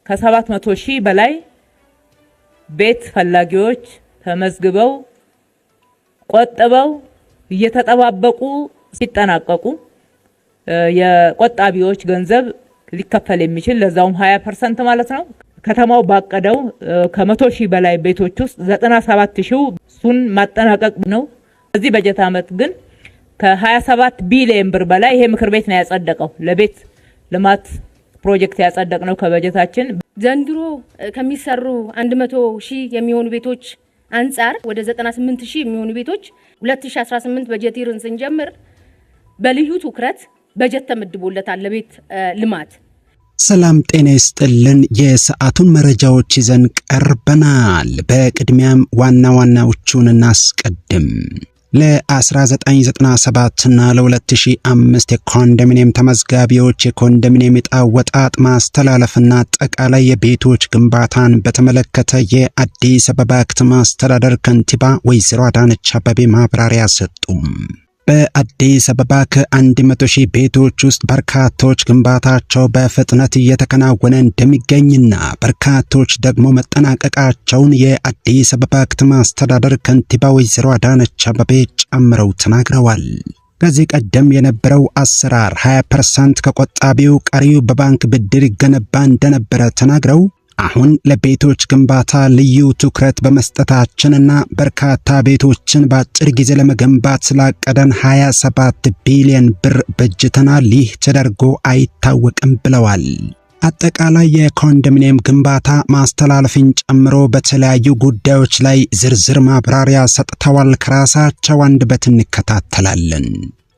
ከ700,000 በላይ ቤት ፈላጊዎች ተመዝግበው ቆጥበው እየተጠባበቁ ሲጠናቀቁ የቆጣቢዎች ገንዘብ ሊከፈል የሚችል ለዛውም 20% ማለት ነው። ከተማው ባቀደው ከ100,000 በላይ ቤቶች ውስጥ 97,000 እሱን ማጠናቀቅ ነው። በዚህ በጀት ዓመት ግን ከ27 ቢሊዮን ብር በላይ ይሄ ምክር ቤት ነው ያጸደቀው ለቤት ልማት ፕሮጀክት ያጸደቅነው ከበጀታችን። ዘንድሮ ከሚሰሩ 100,000 የሚሆኑ ቤቶች አንጻር ወደ 98,000 የሚሆኑ ቤቶች 2018 በጀት ይርን ስንጀምር በልዩ ትኩረት በጀት ተመድቦለታል ለቤት ልማት። ሰላም ጤና ይስጥልን። የሰዓቱን መረጃዎች ይዘን ቀርበናል። በቅድሚያም ዋና ዋናዎቹን እናስቀድም። ለ1997 እና ለ2005 የኮንዶሚኒየም ተመዝጋቢዎች የኮንዶሚኒየም ዕጣ አወጣጥ ማስተላለፍና አጠቃላይ የቤቶች ግንባታን በተመለከተ የአዲስ አበባ ከተማ አስተዳደር ከንቲባ ወይዘሮ አዳነች አቤቤ ማብራሪያ ሰጡ። በአዲስ አበባ ከ100,000 ቤቶች ውስጥ በርካቶች ግንባታቸው በፍጥነት እየተከናወነ እንደሚገኝና በርካቶች ደግሞ መጠናቀቃቸውን የአዲስ አበባ ከተማ አስተዳደር ከንቲባ ወይዘሮ አዳነች አቤቤ ጨምረው ተናግረዋል። ከዚህ ቀደም የነበረው አሰራር 20% ከቆጣቢው ቀሪው በባንክ ብድር ይገነባ እንደነበረ ተናግረው አሁን ለቤቶች ግንባታ ልዩ ትኩረት በመስጠታችንና በርካታ ቤቶችን በአጭር ጊዜ ለመገንባት ስላቀደን 27 ቢሊዮን ብር በጅተናል። ይህ ተደርጎ አይታወቅም ብለዋል። አጠቃላይ የኮንዶሚኒየም ግንባታ ማስተላለፍን ጨምሮ በተለያዩ ጉዳዮች ላይ ዝርዝር ማብራሪያ ሰጥተዋል። ከራሳቸው አንደበት እንከታተላለን።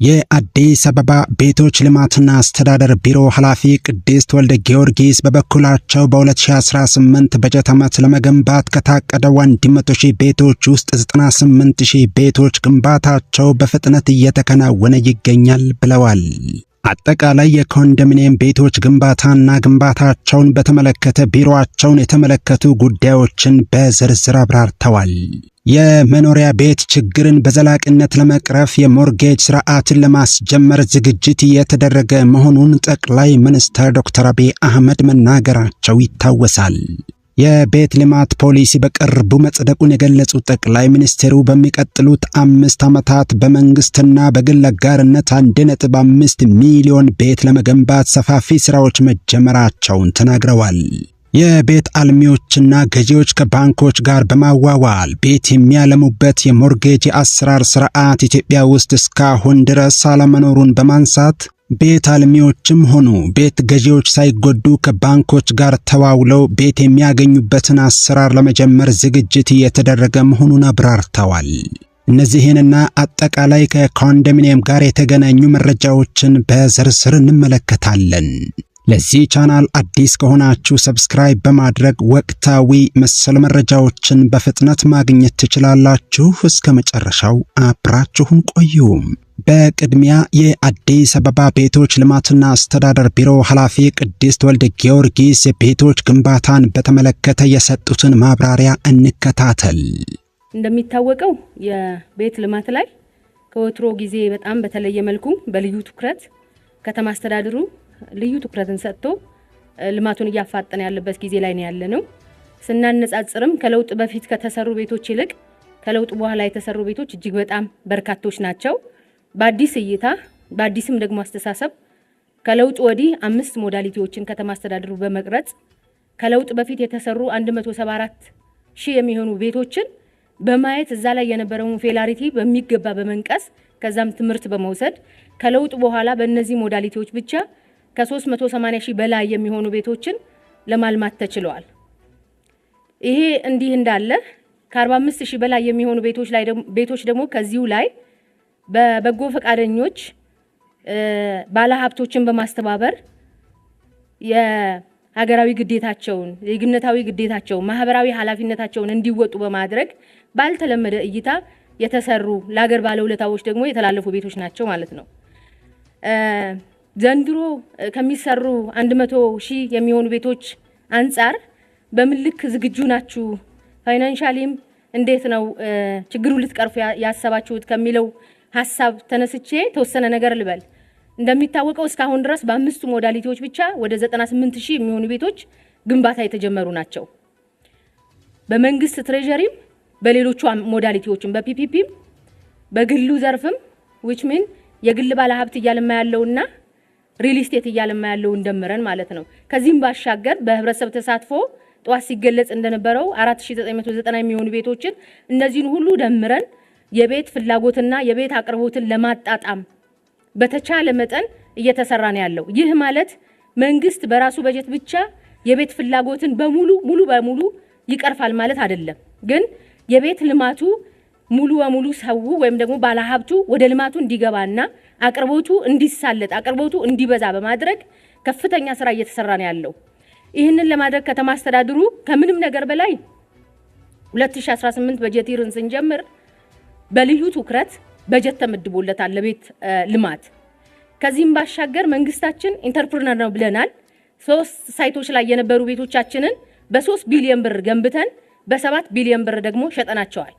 የአዲስ አበባ ቤቶች ልማትና አስተዳደር ቢሮ ኃላፊ ቅድስት ወልደ ጊዮርጊስ በበኩላቸው በ2018 በጀት ዓመት ለመገንባት ከታቀደው 100,000 ቤቶች ውስጥ 98,000 ቤቶች ግንባታቸው በፍጥነት እየተከናወነ ይገኛል ብለዋል። አጠቃላይ የኮንዶሚኒየም ቤቶች ግንባታና ግንባታቸውን በተመለከተ ቢሮአቸውን የተመለከቱ ጉዳዮችን በዝርዝር አብራርተዋል። የመኖሪያ ቤት ችግርን በዘላቂነት ለመቅረፍ የሞርጌጅ ስርዓትን ለማስጀመር ዝግጅት እየተደረገ መሆኑን ጠቅላይ ሚኒስትር ዶክተር አብይ አህመድ መናገራቸው ይታወሳል። የቤት ልማት ፖሊሲ በቅርቡ መጽደቁን የገለጹት ጠቅላይ ሚኒስትሩ በሚቀጥሉት 5 ዓመታት በመንግስትና በግል አጋርነት 1.5 ሚሊዮን ቤት ለመገንባት ሰፋፊ ስራዎች መጀመራቸውን ተናግረዋል። የቤት አልሚዎችና ገዢዎች ከባንኮች ጋር በማዋዋል ቤት የሚያለሙበት የሞርጌጅ የአሰራር ስርዓት ኢትዮጵያ ውስጥ እስካሁን ድረስ አለመኖሩን በማንሳት ቤት አልሚዎችም ሆኑ ቤት ገዢዎች ሳይጎዱ ከባንኮች ጋር ተዋውለው ቤት የሚያገኙበትን አሰራር ለመጀመር ዝግጅት እየተደረገ መሆኑን አብራርተዋል። እነዚህንና አጠቃላይ ከኮንዶሚኒየም ጋር የተገናኙ መረጃዎችን በዝርዝር እንመለከታለን። ለዚህ ቻናል አዲስ ከሆናችሁ ሰብስክራይብ በማድረግ ወቅታዊ መሰል መረጃዎችን በፍጥነት ማግኘት ትችላላችሁ። እስከ መጨረሻው አብራችሁን ቆዩ። በቅድሚያ የአዲስ አበባ ቤቶች ልማትና አስተዳደር ቢሮ ኃላፊ ቅድስት ወልደ ጊዮርጊስ የቤቶች ግንባታን በተመለከተ የሰጡትን ማብራሪያ እንከታተል። እንደሚታወቀው የቤት ልማት ላይ ከወትሮ ጊዜ በጣም በተለየ መልኩ በልዩ ትኩረት ከተማ አስተዳደሩ ልዩ ትኩረትን ሰጥቶ ልማቱን እያፋጠነ ያለበት ጊዜ ላይ ነው ያለነው። ስናነጻጽርም ከለውጥ በፊት ከተሰሩ ቤቶች ይልቅ ከለውጥ በኋላ የተሰሩ ቤቶች እጅግ በጣም በርካቶች ናቸው። በአዲስ እይታ በአዲስም ደግሞ አስተሳሰብ ከለውጥ ወዲህ 5 ሞዳሊቲዎችን ከተማ አስተዳደሩ በመቅረጽ ከለውጥ በፊት የተሰሩ 174,000 የሚሆኑ ቤቶችን በማየት እዛ ላይ የነበረውን ፌላሪቲ በሚገባ በመንቀስ ከዛም ትምህርት በመውሰድ ከለውጥ በኋላ በእነዚህ ሞዳሊቲዎች ብቻ ከ380,000 በላይ የሚሆኑ ቤቶችን ለማልማት ተችሏል። ይሄ እንዲህ እንዳለ ከ45,000 በላይ የሚሆኑ ቤቶች ደግሞ ከዚሁ ላይ በበጎ ፈቃደኞች ባለሀብቶችን በማስተባበር የሀገራዊ ግዴታቸውን የግነታዊ ግዴታቸውን ማህበራዊ ኃላፊነታቸውን እንዲወጡ በማድረግ ባልተለመደ እይታ የተሰሩ ለሀገር ባለውለታዎች ደግሞ የተላለፉ ቤቶች ናቸው ማለት ነው። ዘንድሮ ከሚሰሩ 100,000 የሚሆኑ ቤቶች አንጻር በምን ልክ ዝግጁ ናችሁ? ፋይናንሻሊም እንዴት ነው ችግሩን ልትቀርፉ ያሰባችሁት ከሚለው ሐሳብ ተነስቼ ተወሰነ ነገር ልበል። እንደሚታወቀው እስካሁን ድረስ በ5 ሞዳሊቲዎች ብቻ ወደ 98,000 የሚሆኑ ቤቶች ግንባታ የተጀመሩ ናቸው። በመንግስት ትሬጀሪም በሌሎቹ ሞዳሊቲዎችም በፒፒፒም በግሉ ዘርፍም which mean የግል ባለሀብት እያለማ ያለውና ሪል ስቴት እያለማ ያለው እንደምረን ማለት ነው። ከዚህም ባሻገር በህብረተሰብ ተሳትፎ ጧት ሲገለጽ እንደነበረው 4990 የሚሆኑ ቤቶችን እነዚህን ሁሉ ደምረን የቤት ፍላጎትና የቤት አቅርቦትን ለማጣጣም በተቻለ መጠን እየተሰራ ነው ያለው። ይህ ማለት መንግስት በራሱ በጀት ብቻ የቤት ፍላጎትን ሙሉ በሙሉ ይቀርፋል ማለት አይደለም። ግን የቤት ልማቱ ሙሉ በሙሉ ሰው ወይም ደግሞ ባለሀብቱ ወደ ልማቱ እንዲገባና አቅርቦቱ እንዲሳለጥ አቅርቦቱ እንዲበዛ በማድረግ ከፍተኛ ስራ እየተሰራ ነው ያለው። ይህንን ለማድረግ ከተማ አስተዳደሩ ከምንም ነገር በላይ 2018 በጀት ይርን ስንጀምር በልዩ ትኩረት በጀት ተመድቦለታል ለቤት ልማት። ከዚህም ባሻገር መንግስታችን ኢንተርፕረነር ነው ብለናል። 3 ሳይቶች ላይ የነበሩ ቤቶቻችንን በ3 ቢሊዮን ብር ገንብተን በ7 ቢሊዮን ብር ደግሞ ሸጠናቸዋል።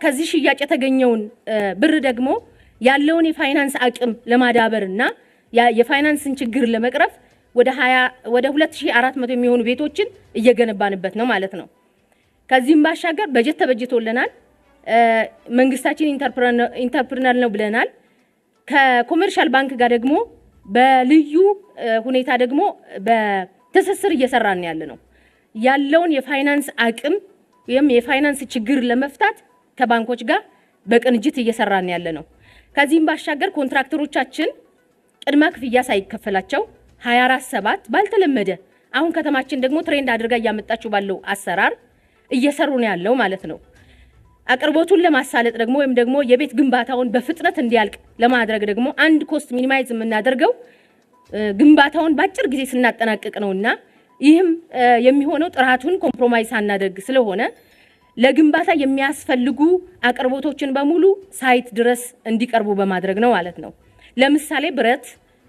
ከዚህ ሽያጭ የተገኘውን ብር ደግሞ ያለውን የፋይናንስ አቅም ለማዳበርና የፋይናንስን ችግር ለመቅረፍ ወደ 2400 የሚሆኑ ቤቶችን እየገነባንበት ነው ማለት ነው። ከዚህም ባሻገር በጀት ተበጅቶልናል። መንግስታችን ኢንተርፕረነር ነው ብለናል። ከኮመርሻል ባንክ ጋር ደግሞ በልዩ ሁኔታ ደግሞ በትስስር እየሰራን ያለ ነው። ያለውን የፋይናንስ አቅም ወይም የፋይናንስ ችግር ለመፍታት ከባንኮች ጋር በቅንጅት እየሰራን ያለ ነው። ከዚህም ባሻገር ኮንትራክተሮቻችን ቅድመ ክፍያ ሳይከፈላቸው 24/7 ባልተለመደ አሁን ከተማችን ደግሞ ትሬንድ አድርጋ ያመጣችሁ ባለው አሰራር እየሰሩ ነው ያለው ማለት ነው። አቅርቦቱን ለማሳለጥ ደግሞ ወይም ደግሞ የቤት ግንባታውን በፍጥነት እንዲያልቅ ለማድረግ ደግሞ አንድ ኮስት ሚኒማይዝ የምናደርገው ግንባታውን በአጭር ጊዜ ስናጠናቅቅ ነውና ይህም የሚሆነው ጥራቱን ኮምፕሮማይዝ ሳናደርግ ስለሆነ ለግንባታ የሚያስፈልጉ አቅርቦቶችን በሙሉ ሳይት ድረስ እንዲቀርቡ በማድረግ ነው ማለት ነው። ለምሳሌ ብረት፣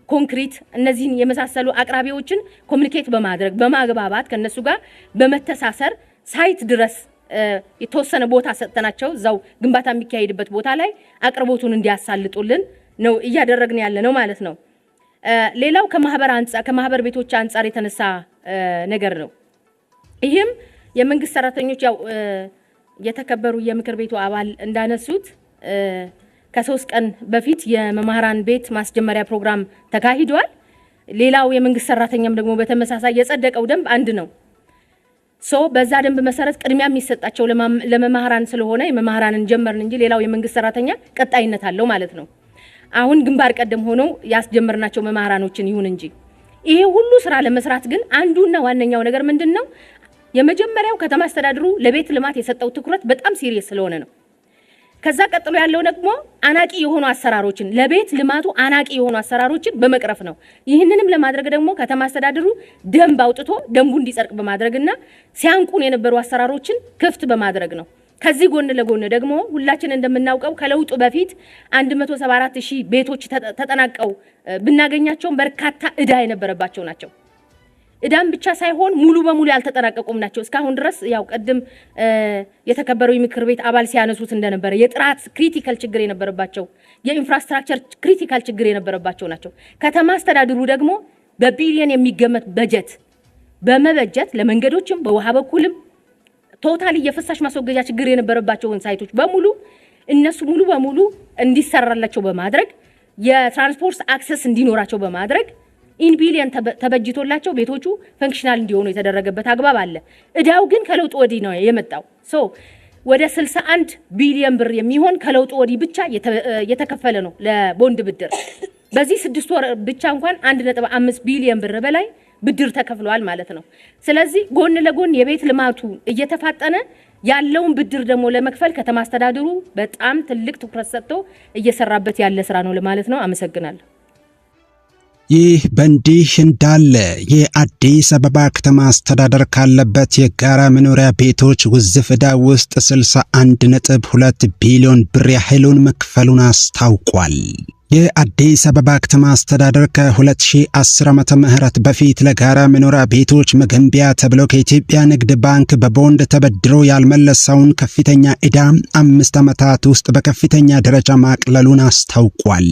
ኮንክሪት እነዚህን የመሳሰሉ አቅራቢዎችን ኮሙኒኬት በማድረግ በማግባባት ከነሱ ጋር በመተሳሰር ሳይት ድረስ የተወሰነ ቦታ ሰጥተናቸው እዛው ግንባታ የሚካሄድበት ቦታ ላይ አቅርቦቱን እንዲያሳልጡልን ነው እያደረግን ያለ ነው ማለት ነው። ሌላው ከማህበር ቤቶች አንፃር የተነሳ ነገር ነው። ይሄም የመንግስት ሰራተኞች ያው የተከበሩ የምክር ቤቱ አባል እንዳነሱት ከ3 ቀን በፊት የመምህራን ቤት ማስጀመሪያ ፕሮግራም ተካሂዷል። ሌላው የመንግስት ሰራተኛም ደግሞ በተመሳሳይ የጸደቀው ደንብ አንድ ነው። በዛ ደንብ መሰረት ቅድሚያ የሚሰጣቸው ለመምህራን ስለሆነ የመምህራንን ጀመርን እንጂ ሌላው የመንግስት ሰራተኛ ቀጣይነት አለው ማለት ነው። አሁን ግንባር ቀደም ሆነው ያስጀመርናቸው መምህራኖችን ይሁን እንጂ ይሄ ሁሉ ስራ ለመስራት ግን አንዱና ዋነኛው ነገር ምንድነው? የመጀመሪያው ከተማ አስተዳደሩ ለቤት ልማት የሰጠው ትኩረት በጣም ሲሪየስ ስለሆነ ነው። ከዛ ቀጥሎ ያለው ደግሞ አናቂ የሆኑ አሰራሮችን ለቤት ልማቱ አናቂ የሆኑ አሰራሮችን በመቅረፍ ነው። ይህንንም ለማድረግ ደግሞ ከተማ አስተዳደሩ ደንብ አውጥቶ ደንቡ እንዲጸድቅ በማድረግና ሲያንቁን የነበሩ አሰራሮችን ክፍት በማድረግ ነው። ከዚህ ጎን ለጎን ደግሞ ሁላችን እንደምናውቀው ከለውጡ በፊት 174,000 ቤቶች ተጠናቀው ብናገኛቸውም በርካታ እዳ የነበረባቸው ናቸው። እዳም ብቻ ሳይሆን ሙሉ በሙሉ ያልተጠናቀቁም ናቸው። እስካሁን ድረስ ያው ቀደም የተከበረው የምክር ቤት አባል ሲያነሱት እንደነበረ የጥራት ክሪቲካል ችግር የነበረባቸው የኢንፍራስትራክቸር ክሪቲካል ችግር የነበረባቸው ናቸው። ከተማ አስተዳደሩ ደግሞ በቢሊየን የሚገመት በጀት በመበጀት ለመንገዶችም በውሃ በኩልም ቶታሊ የፍሳሽ ማስወገጃ ችግር የነበረባቸውን ሳይቶች በሙሉ እነሱ ሙሉ በሙሉ እንዲሰራላቸው በማድረግ የትራንስፖርት አክሰስ እንዲኖራቸው በማድረግ ኢን ቢሊየን ተበጅቶላቸው ቤቶቹ ፈንክሽናል እንዲሆኑ የተደረገበት አግባብ አለ። እዳው ግን ከለውጥ ወዲህ ነው የመጣው። ወደ 61 ቢሊየን ብር የሚሆን ከለውጥ ወዲህ ብቻ የተከፈለ ነው ለቦንድ ብድር። በዚህ 6 ወር ብቻ እንኳን 1.5 ቢሊየን ብር በላይ ብድር ተከፍሏል ማለት ነው። ስለዚህ ጎን ለጎን የቤት ልማቱ እየተፋጠነ ያለውን ብድር ደግሞ ለመክፈል ከተማ አስተዳደሩ በጣም ትልቅ ትኩረት ሰጥቶ እየሰራበት ያለ ስራ ነው ለማለት ነው። አመሰግናለሁ። ይህ በእንዲህ እንዳለ የአዲስ አበባ ከተማ አስተዳደር ካለበት የጋራ መኖሪያ ቤቶች ውዝፍ ዕዳ ውስጥ 61.2 ቢሊዮን ብር ያህሉን መክፈሉን አስታውቋል። የአዲስ አበባ ከተማ አስተዳደር ከ2010 ዓመተ ምህረት በፊት ለጋራ መኖሪያ ቤቶች መገንቢያ ተብሎ ከኢትዮጵያ ንግድ ባንክ በቦንድ ተበድሮ ያልመለሰውን ከፍተኛ ዕዳ 5 ዓመታት ውስጥ በከፍተኛ ደረጃ ማቅለሉን አስታውቋል።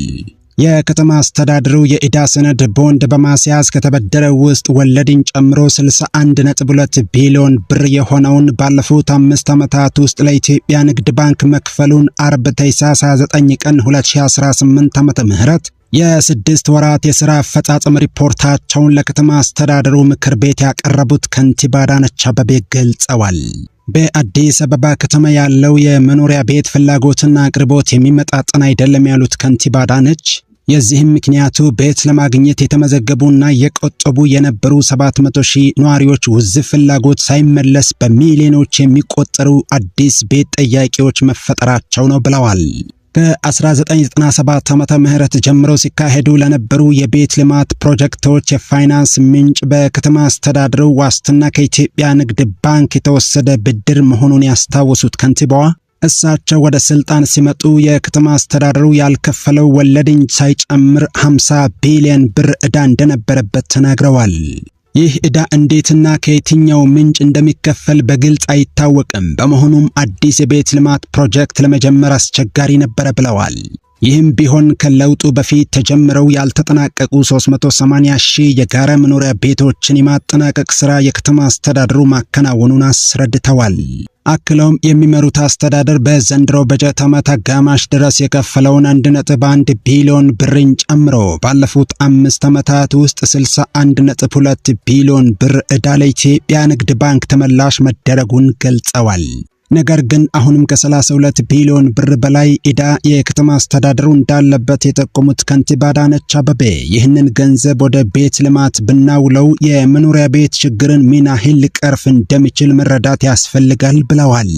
የከተማ አስተዳደሩ የዕዳ ሰነድ ቦንድ በማስያዝ ከተበደረው ውስጥ ወለድን ጨምሮ 61.2 ቢሊዮን ብር የሆነውን ባለፉት 5 ዓመታት ውስጥ ለኢትዮጵያ ንግድ ባንክ መክፈሉን አርብ ታኅሳስ 29 ቀን 2018 ዓ.ም የ6 ወራት የሥራ አፈጻጸም ሪፖርታቸውን ለከተማ አስተዳደሩ ምክር ቤት ያቀረቡት ከንቲባ አዳነች አቤቤ ገልጸዋል። በአዲስ አበባ ከተማ ያለው የመኖሪያ ቤት ፍላጎትና አቅርቦት የሚመጣጠን አይደለም ያሉት ከንቲባ አዳነች የዚህም ምክንያቱ ቤት ለማግኘት የተመዘገቡና የቆጠቡ የነበሩ 700,000 ነዋሪዎች ውዝፍ ፍላጎት ሳይመለስ በሚሊዮኖች የሚቆጠሩ አዲስ ቤት ጠያቂዎች መፈጠራቸው ነው ብለዋል። ከ1997 ዓመተ ምህረት ጀምሮ ሲካሄዱ ለነበሩ የቤት ልማት ፕሮጀክቶች የፋይናንስ ምንጭ በከተማ አስተዳደሩ ዋስትና ከኢትዮጵያ ንግድ ባንክ የተወሰደ ብድር መሆኑን ያስታወሱት ከንቲባዋ እሳቸው ወደ ስልጣን ሲመጡ የከተማ አስተዳደሩ ያልከፈለው ወለድን ሳይጨምር 50 ቢሊዮን ብር ዕዳ እንደነበረበት ተናግረዋል። ይህ ዕዳ እንዴትና ከየትኛው ምንጭ እንደሚከፈል በግልጽ አይታወቅም። በመሆኑም አዲስ የቤት ልማት ፕሮጀክት ለመጀመር አስቸጋሪ ነበር ብለዋል። ይህም ቢሆን ከለውጡ በፊት ተጀምረው ያልተጠናቀቁ 380,000 የጋራ መኖሪያ ቤቶችን የማጠናቀቅ ሥራ የከተማ አስተዳደሩ ማከናወኑን አስረድተዋል። አክለውም የሚመሩት አስተዳደር በዘንድሮ በጀት ዓመት አጋማሽ ድረስ የከፈለውን 1.1 ቢሊዮን ብርን ጨምሮ ባለፉት 5 ዓመታት ውስጥ 61.2 ቢሊዮን ብር ዕዳ ለኢትዮጵያ ንግድ ባንክ ተመላሽ መደረጉን ገልጸዋል። ነገር ግን አሁንም ከ32 ቢሊዮን ብር በላይ ዕዳ የከተማ አስተዳደሩ እንዳለበት የጠቆሙት ከንቲባ አዳነች አቤቤ ይህንን ገንዘብ ወደ ቤት ልማት ብናውለው የመኖሪያ ቤት ችግርን ምን ያህል ሊቀርፍ እንደሚችል መረዳት ያስፈልጋል ብለዋል።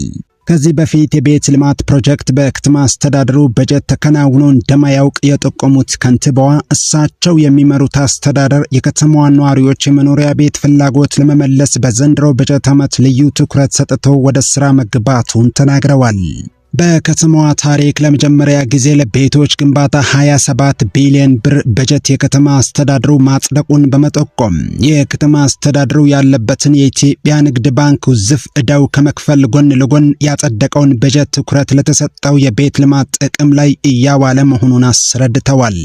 ከዚህ በፊት የቤት ልማት ፕሮጀክት በከተማ አስተዳደሩ በጀት ተከናውኖ እንደማያውቅ የጠቆሙት ከንቲባዋ እሳቸው የሚመሩት አስተዳደር የከተማዋን ነዋሪዎች የመኖሪያ ቤት ፍላጎት ለመመለስ በዘንድሮ በጀት ዓመት ልዩ ትኩረት ሰጥቶ ወደ ሥራ መግባቱን ተናግረዋል። በከተማዋ ታሪክ ለመጀመሪያ ጊዜ ለቤቶች ግንባታ 27 ቢሊዮን ብር በጀት የከተማ አስተዳደሩ ማጽደቁን በመጠቆም የከተማ አስተዳደሩ ያለበትን የኢትዮጵያ ንግድ ባንክ ውዝፍ ዕዳው ከመክፈል ጎን ለጎን ያጸደቀውን በጀት ትኩረት ለተሰጠው የቤት ልማት ጥቅም ላይ እያዋለ መሆኑን አስረድተዋል።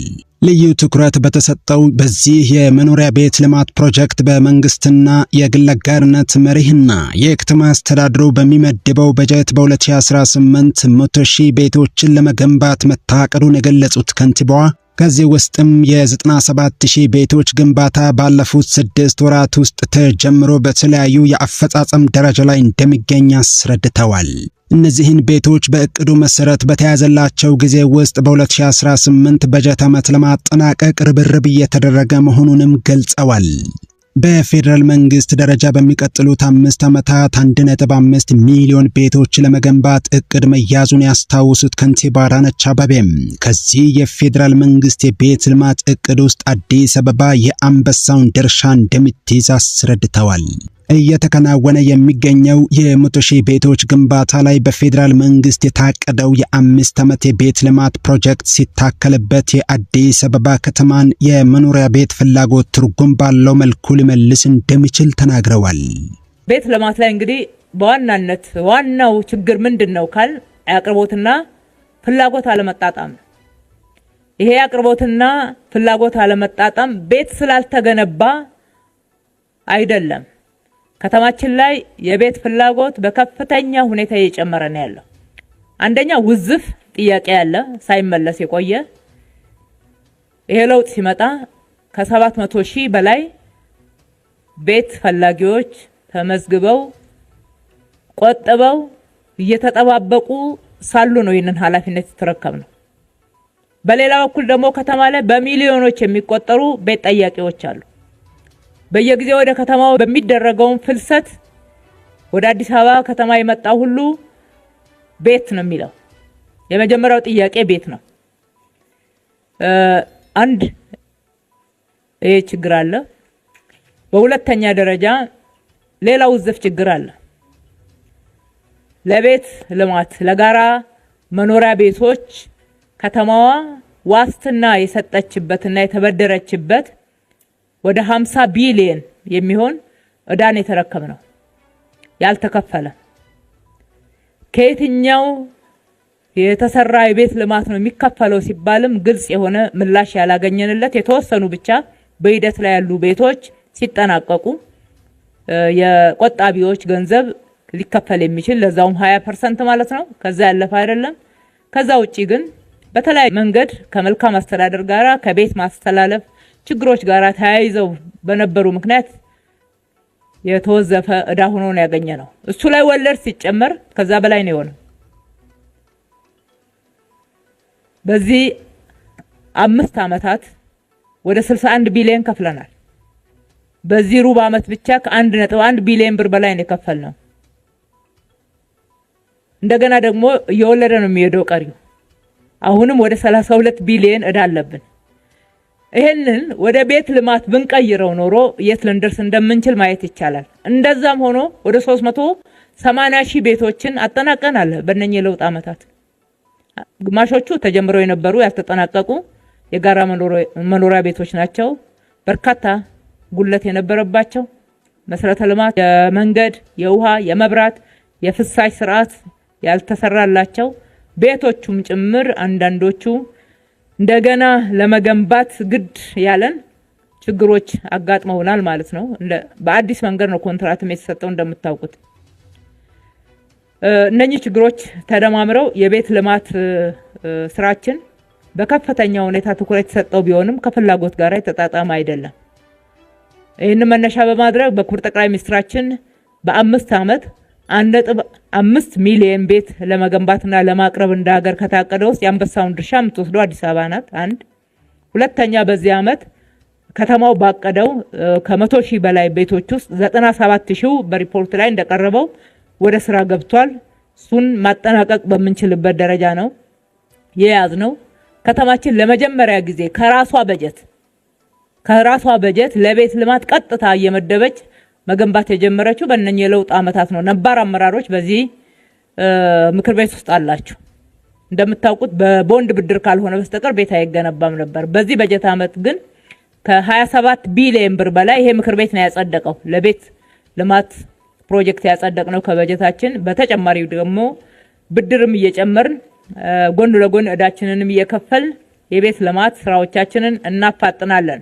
ልዩ ትኩረት በተሰጠው በዚህ የመኖሪያ ቤት ልማት ፕሮጀክት በመንግስትና የግል አጋርነት መሪህና የከተማ አስተዳደሩ በሚመድበው በጀት በ2018 100,000 ቤቶችን ለመገንባት መታቀዱን የገለጹት ከንቲባዋ ከዚህ ውስጥም የ97,000 ቤቶች ግንባታ ባለፉት 6 ወራት ውስጥ ተጀምሮ በተለያዩ የአፈጻጸም ደረጃ ላይ እንደሚገኝ አስረድተዋል። እነዚህን ቤቶች በእቅዱ መሰረት በተያዘላቸው ጊዜ ውስጥ በ2018 በጀት ዓመት ለማጠናቀቅ ርብርብ እየተደረገ መሆኑንም ገልጸዋል። በፌደራል መንግስት ደረጃ በሚቀጥሉት 5 ዓመታት 1.5 ሚሊዮን ቤቶች ለመገንባት እቅድ መያዙን ያስታውሱት ከንቲባ አዳነች አቤቤም ከዚህ የፌደራል መንግስት የቤት ልማት እቅድ ውስጥ አዲስ አበባ የአንበሳውን ድርሻ እንደምትይዝ አስረድተዋል። እየተከናወነ የሚገኘው የ100,000 ቤቶች ግንባታ ላይ በፌደራል መንግስት የታቀደው የ5 ዓመት የቤት ልማት ፕሮጀክት ሲታከልበት የአዲስ አበባ ከተማን የመኖሪያ ቤት ፍላጎት ትርጉም ባለው መልኩ ሊመልስ እንደሚችል ተናግረዋል። ቤት ልማት ላይ እንግዲህ በዋናነት ዋናው ችግር ምንድነው ካል አቅርቦትና ፍላጎት አለመጣጣም። ይሄ አቅርቦትና ፍላጎት አለመጣጣም ቤት ስላልተገነባ አይደለም። ከተማችን ላይ የቤት ፍላጎት በከፍተኛ ሁኔታ እየጨመረ ነው ያለው። አንደኛ ውዝፍ ጥያቄ ያለ ሳይመለስ የቆየ ይሄ ለውጥ ሲመጣ ከ700,000 በላይ ቤት ፈላጊዎች ተመዝግበው ቆጥበው እየተጠባበቁ ሳሉ ነው ይህንን ኃላፊነት የተረከብነው። በሌላ በኩል ደግሞ ከተማ ላይ በሚሊዮኖች የሚቆጠሩ ቤት ጠያቂዎች አሉ። በየጊዜው ወደ ከተማው በሚደረገው ፍልሰት ወደ አዲስ አበባ ከተማ የመጣው ሁሉ ቤት ነው የሚለው። የመጀመሪያው ጥያቄ ቤት ነው። አንድ ይሄ ችግር አለ። በሁለተኛ ደረጃ ሌላው ውዝፍ ችግር አለ። ለቤት ልማት ለጋራ መኖሪያ ቤቶች ከተማዋ ዋስትና የሰጠችበትና የተበደረችበት ወደ 50 ቢሊዮን የሚሆን ዕዳን የተረከብነው ያልተከፈለ ከየትኛው የተሰራ የቤት ልማት ነው የሚከፈለው ሲባልም ግልጽ የሆነ ምላሽ ያላገኘንለት የተወሰኑ ብቻ በሂደት ላይ ያሉ ቤቶች ሲጠናቀቁ የቆጣቢዎች ገንዘብ ሊከፈል የሚችል ለዛውም 20% ማለት ነው። ከዛ ያለፈ አይደለም። ከዛ ውጪ ግን በተለያየ መንገድ ከመልካም አስተዳደር ጋራ ከቤት ማስተላለፍ ችግሮች ጋራ ተያይዘው በነበሩ ምክንያት የተወዘፈ እዳ ሆኖ ነው ያገኘነው። እሱ ላይ ወለድ ሲጨመር ከዛ በላይ ነው የሆነው። በዚህ 5 ዓመታት ወደ 61 ቢሊዮን ከፍለናል። በዚህ ሩብ ዓመት ብቻ ከ1.1 ቢሊዮን ብር በላይ ነው የከፈልነው። እንደገና ደግሞ እየወለደ ነው የሚሄደው ቀሪው። አሁንም ወደ 32 ቢሊዮን እዳ አለብን። ይሄንን ወደ ቤት ልማት ብንቀይረው ኖሮ የት ልንደርስ እንደምንችል ማየት ይቻላል። እንደዛም ሆኖ ወደ 380 ሺህ ቤቶችን አጠናቀናል በእነኚህ ለውጥ ዓመታት። ግማሾቹ ተጀምረው የነበሩ ያልተጠናቀቁ የጋራ መኖሪያ ቤቶች ናቸው። በርካታ ጉለት የነበረባቸው መሰረተ ልማት፣ የመንገድ፣ የውሃ፣ የመብራት፣ የፍሳሽ ስርዓት ያልተሰራላቸው ቤቶቹም ጭምር አንዳንዶቹ እንደገና ለመገንባት ግድ ያለን ችግሮች አጋጥመውናል ማለት ነው። በአዲስ መንገድ ነው ኮንትራትም የተሰጠው እንደምታውቁት። እነኚህ ችግሮች ተደማምረው የቤት ልማት ስራችን በከፍተኛ ሁኔታ ትኩረት የተሰጠው ቢሆንም ከፍላጎት ጋር የተጣጣመ አይደለም። ይህን መነሻ በማድረግ በክቡር ጠቅላይ ሚኒስትራችን በ5 ዓመት 1.5 ሚሊዮን ቤት ለመገንባትና ለማቅረብ እንደ ሀገር ከታቀደ ውስጥ የአንበሳውን ድርሻ የምትወስደው አዲስ አበባ ናት። አንድ ሁለተኛ፣ በዚህ ዓመት ከተማው ባቀደው ከ100 ሺህ በላይ ቤቶች ውስጥ 97 ሺው በሪፖርት ላይ እንደቀረበው ወደ ስራ ገብቷል። እሱን ማጠናቀቅ በምንችልበት ደረጃ ነው የያዝነው። ከተማችን ለመጀመሪያ ጊዜ ከራሷ በጀት ለቤት ልማት ቀጥታ እየመደበች መገንባት የጀመረችው በእነኚህ የለውጥ ዓመታት ነው። ነባር አመራሮች በዚህ ምክር ቤት ውስጥ አላችሁ። እንደምታውቁት በቦንድ ብድር ካልሆነ በስተቀር ቤት አይገነባም ነበር። በዚህ በጀት ዓመት ግን ከ27 ቢሊዮን ብር በላይ ይሄ ምክር ቤት ነው ያጸደቀው ለቤት ልማት ፕሮጀክት ያጸደቅነው ከበጀታችን። በተጨማሪ ደግሞ ብድርም እየጨመርን ጎን ለጎን እዳችንንም እየከፈልን የቤት ልማት ስራዎቻችንን እናፋጥናለን።